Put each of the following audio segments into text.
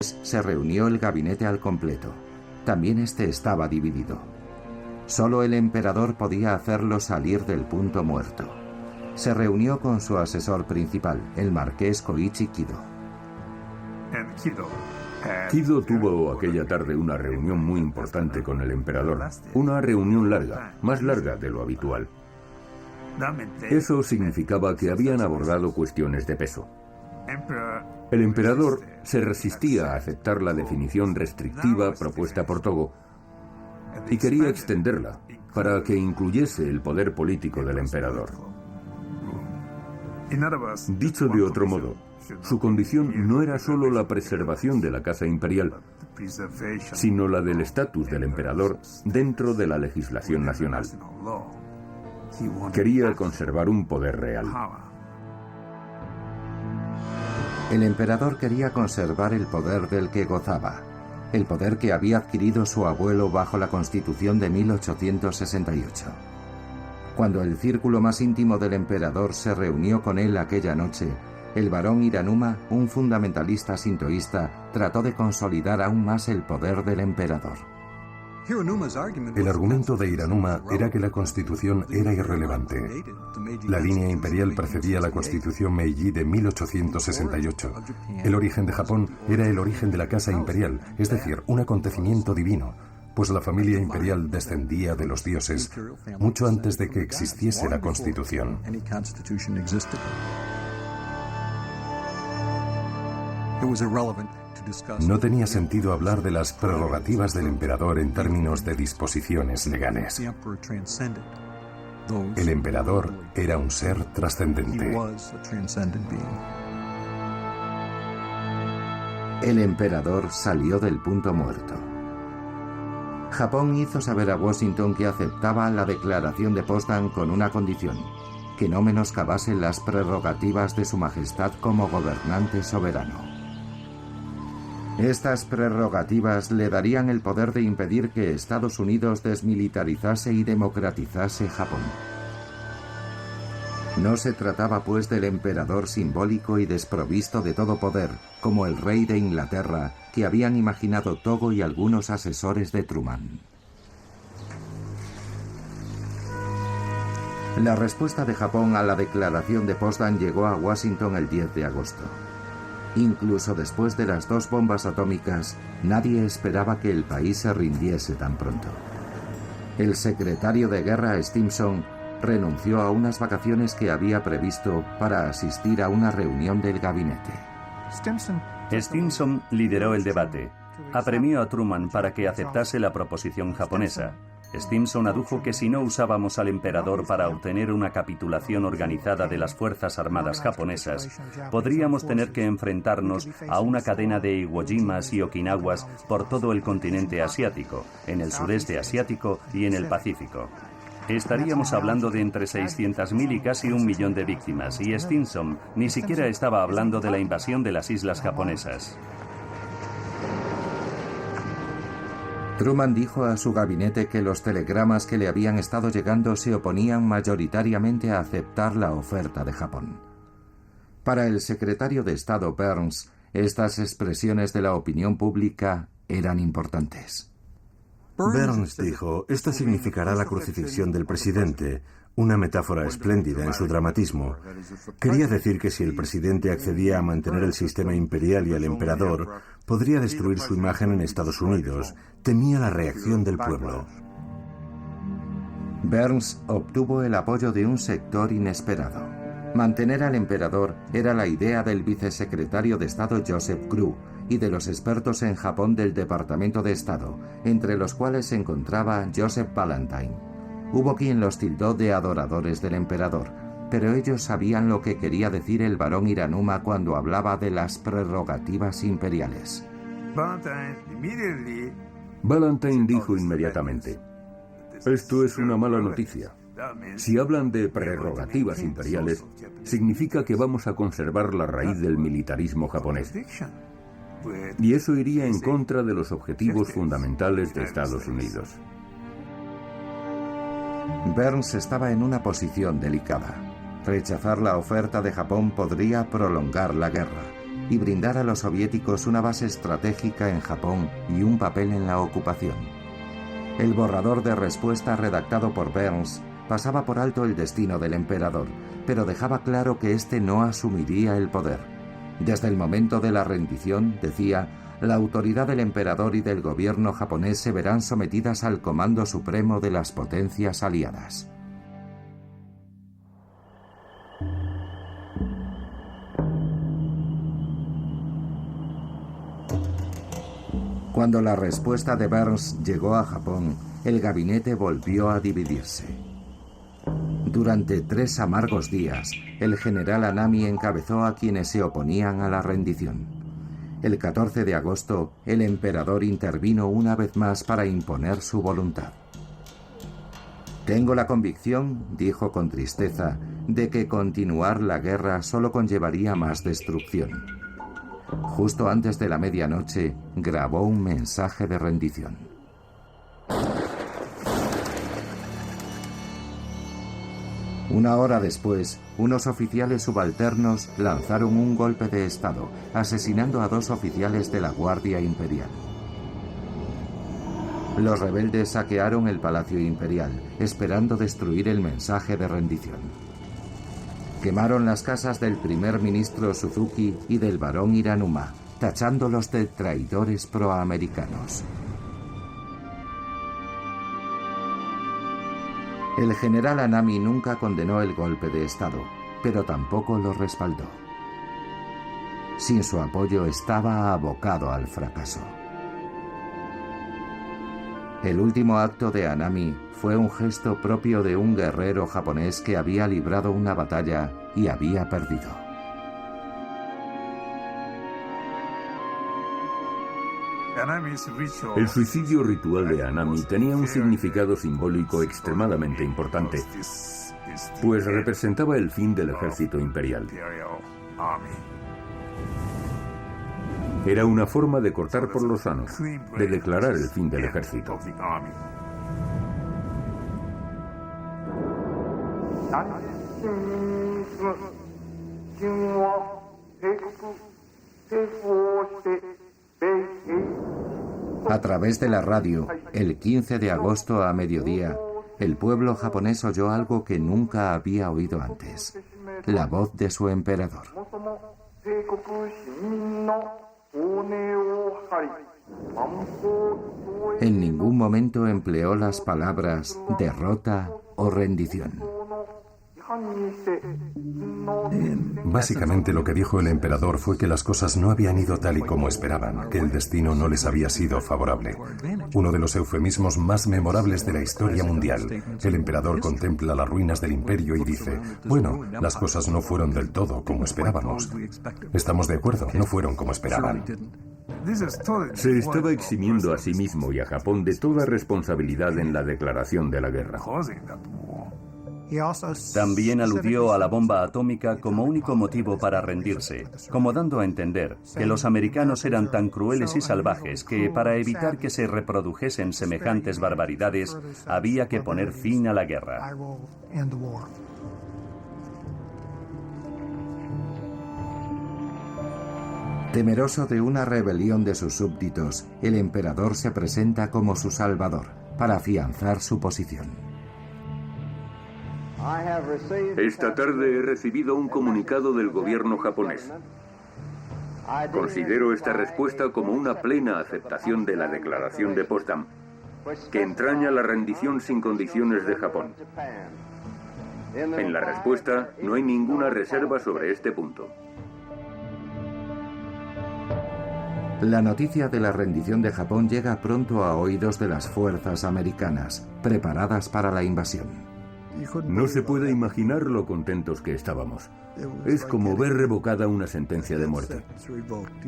Se reunió el gabinete al completo. También este estaba dividido. Solo el emperador podía hacerlo salir del punto muerto. Se reunió con su asesor principal, el marqués Koichi Kido. Kido tuvo aquella tarde una reunión muy importante con el emperador. Una reunión larga, más larga de lo habitual. Eso significaba que habían abordado cuestiones de peso. El emperador se resistía a aceptar la definición restrictiva propuesta por Togo y quería extenderla para que incluyese el poder político del emperador. Dicho de otro modo, su condición no era solo la preservación de la casa imperial, sino la del estatus del emperador dentro de la legislación nacional. Quería conservar un poder real. El emperador quería conservar el poder del que gozaba, el poder que había adquirido su abuelo bajo la Constitución de 1868. Cuando el círculo más íntimo del emperador se reunió con él aquella noche, el barón Hiranuma, un fundamentalista sintoísta, trató de consolidar aún más el poder del emperador. El argumento de Hiranuma era que la Constitución era irrelevante. La línea imperial precedía la Constitución Meiji de 1868. El origen de Japón era el origen de la Casa Imperial, es decir, un acontecimiento divino, pues la familia imperial descendía de los dioses mucho antes de que existiese la Constitución. No tenía sentido hablar de las prerrogativas del emperador en términos de disposiciones legales. El emperador era un ser trascendente. El emperador salió del punto muerto. Japón hizo saber a Washington que aceptaba la declaración de Potsdam con una condición: que no menoscabase las prerrogativas de su majestad como gobernante soberano. Estas prerrogativas le darían el poder de impedir que Estados Unidos desmilitarizase y democratizase Japón. No se trataba, pues, del emperador simbólico y desprovisto de todo poder, como el rey de Inglaterra, que habían imaginado Togo y algunos asesores de Truman. La respuesta de Japón a la declaración de Potsdam llegó a Washington el 10 de agosto. Incluso después de las 2 bombas atómicas, nadie esperaba que el país se rindiese tan pronto. El secretario de Guerra, Stimson, renunció a unas vacaciones que había previsto para asistir a una reunión del gabinete. Stimson lideró el debate. Apremió a Truman para que aceptase la proposición japonesa. Stimson adujo que si no usábamos al emperador para obtener una capitulación organizada de las Fuerzas Armadas japonesas, podríamos tener que enfrentarnos a una cadena de Iwo Jimas y Okinawas por todo el continente asiático, en el sudeste asiático y en el Pacífico. Estaríamos hablando de entre 600.000 y casi 1 millón de víctimas, y Stimson ni siquiera estaba hablando de la invasión de las islas japonesas. Truman dijo a su gabinete que los telegramas que le habían estado llegando se oponían mayoritariamente a aceptar la oferta de Japón. Para el secretario de Estado Burns, estas expresiones de la opinión pública eran importantes. Burns dijo: «Esto significará la crucifixión del presidente», una metáfora espléndida en su dramatismo. Quería decir que si el presidente accedía a mantener el sistema imperial y al emperador, podría destruir su imagen en Estados Unidos. Temía la reacción del pueblo. Burns obtuvo el apoyo de un sector inesperado. Mantener al emperador era la idea del vicesecretario de Estado Joseph Crew y de los expertos en Japón del Departamento de Estado, entre los cuales se encontraba Joseph Ballantyne. Hubo quien los tildó de adoradores del emperador, pero ellos sabían lo que quería decir el barón Hiranuma cuando hablaba de las prerrogativas imperiales. Ballantyne dijo inmediatamente: «Esto es una mala noticia. Si hablan de prerrogativas imperiales, significa que vamos a conservar la raíz del militarismo japonés. Y eso iría en contra de los objetivos fundamentales de Estados Unidos». Burns estaba en una posición delicada. Rechazar la oferta de Japón podría prolongar la guerra. y brindar a los soviéticos una base estratégica en Japón y un papel en la ocupación. El borrador de respuesta redactado por Burns pasaba por alto el destino del emperador, pero dejaba claro que éste no asumiría el poder. Desde el momento de la rendición, decía, la autoridad del emperador y del gobierno japonés se verán sometidas al comando supremo de las potencias aliadas. Cuando la respuesta de Burns llegó a Japón, el gabinete volvió a dividirse. Durante 3 amargos días, el general Anami encabezó a quienes se oponían a la rendición. El 14 de agosto, el emperador intervino una vez más para imponer su voluntad. Tengo la convicción, dijo con tristeza, de que continuar la guerra solo conllevaría más destrucción. Justo antes de la medianoche, grabó un mensaje de rendición. Una hora después, unos oficiales subalternos lanzaron un golpe de estado, asesinando a 2 oficiales de la Guardia Imperial. Los rebeldes saquearon el Palacio Imperial, esperando destruir el mensaje de rendición. Quemaron las casas del primer ministro Suzuki y del barón Hiranuma, tachándolos de traidores proamericanos. El general Anami nunca condenó el golpe de Estado, pero tampoco lo respaldó. Sin su apoyo estaba abocado al fracaso. El último acto de Anami fue un gesto propio de un guerrero japonés que había librado una batalla y había perdido. El suicidio ritual de Anami tenía un significado simbólico extremadamente importante, pues representaba el fin del ejército imperial. Era una forma de cortar por lo sano, de declarar el fin del ejército. A través de la radio, el 15 de agosto a mediodía, el pueblo japonés oyó algo que nunca había oído antes: la voz de su emperador. En ningún momento empleó las palabras derrota o rendición. Básicamente lo que dijo el emperador fue que las cosas no habían ido tal y como esperaban, que el destino no les había sido favorable. Uno de los eufemismos más memorables de la historia mundial. El emperador contempla las ruinas del imperio y dice, bueno, las cosas no fueron del todo como esperábamos. Estamos de acuerdo, no fueron como esperaban. Se estaba eximiendo a sí mismo y a Japón de toda responsabilidad en la declaración de la guerra. También aludió a la bomba atómica como único motivo para rendirse, como dando a entender que los americanos eran tan crueles y salvajes que, para evitar que se reprodujesen semejantes barbaridades, había que poner fin a la guerra. Temeroso de una rebelión de sus súbditos, el emperador se presenta como su salvador, para afianzar su posición. Esta tarde he recibido un comunicado del gobierno japonés. Considero esta respuesta como una plena aceptación de la declaración de Potsdam, que entraña la rendición sin condiciones de Japón. En la respuesta no hay ninguna reserva sobre este punto. La noticia de la rendición de Japón llega pronto a oídos de las fuerzas americanas, preparadas para la invasión. No se puede imaginar lo contentos que estábamos. Es como ver revocada una sentencia de muerte.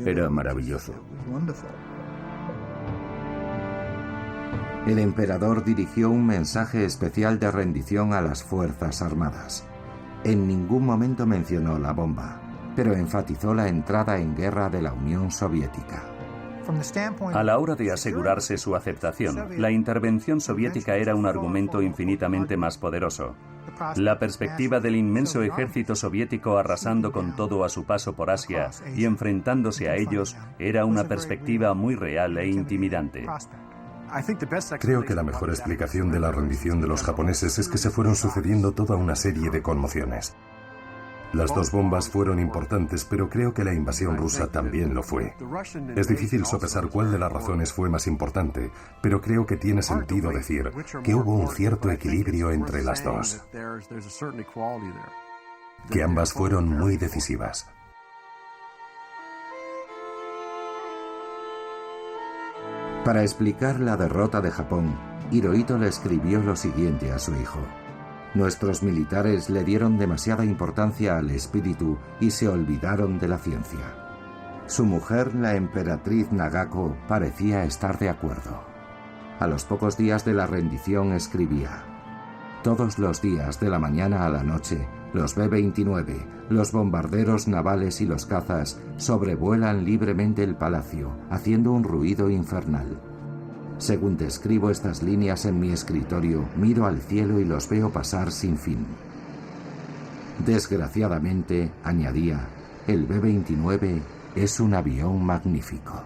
Era maravilloso. El emperador dirigió un mensaje especial de rendición a las Fuerzas Armadas. En ningún momento mencionó la bomba, pero enfatizó la entrada en guerra de la Unión Soviética. A la hora de asegurarse su aceptación, la intervención soviética era un argumento infinitamente más poderoso. La perspectiva del inmenso ejército soviético arrasando con todo a su paso por Asia y enfrentándose a ellos era una perspectiva muy real e intimidante. Creo que la mejor explicación de la rendición de los japoneses es que se fueron sucediendo toda una serie de conmociones. Las dos bombas fueron importantes, pero creo que la invasión rusa también lo fue. Es difícil sopesar cuál de las razones fue más importante, pero creo que tiene sentido decir que hubo un cierto equilibrio entre las dos. Que ambas fueron muy decisivas. Para explicar la derrota de Japón, Hirohito le escribió lo siguiente a su hijo. Nuestros militares le dieron demasiada importancia al espíritu y se olvidaron de la ciencia. Su mujer, la emperatriz Nagako, parecía estar de acuerdo. A los pocos días de la rendición escribía: todos los días, de la mañana a la noche, los B-29, los bombarderos navales y los cazas sobrevuelan libremente el palacio, haciendo un ruido infernal. Según describo estas líneas en mi escritorio, miro al cielo y los veo pasar sin fin. Desgraciadamente, añadía, el B-29 es un avión magnífico.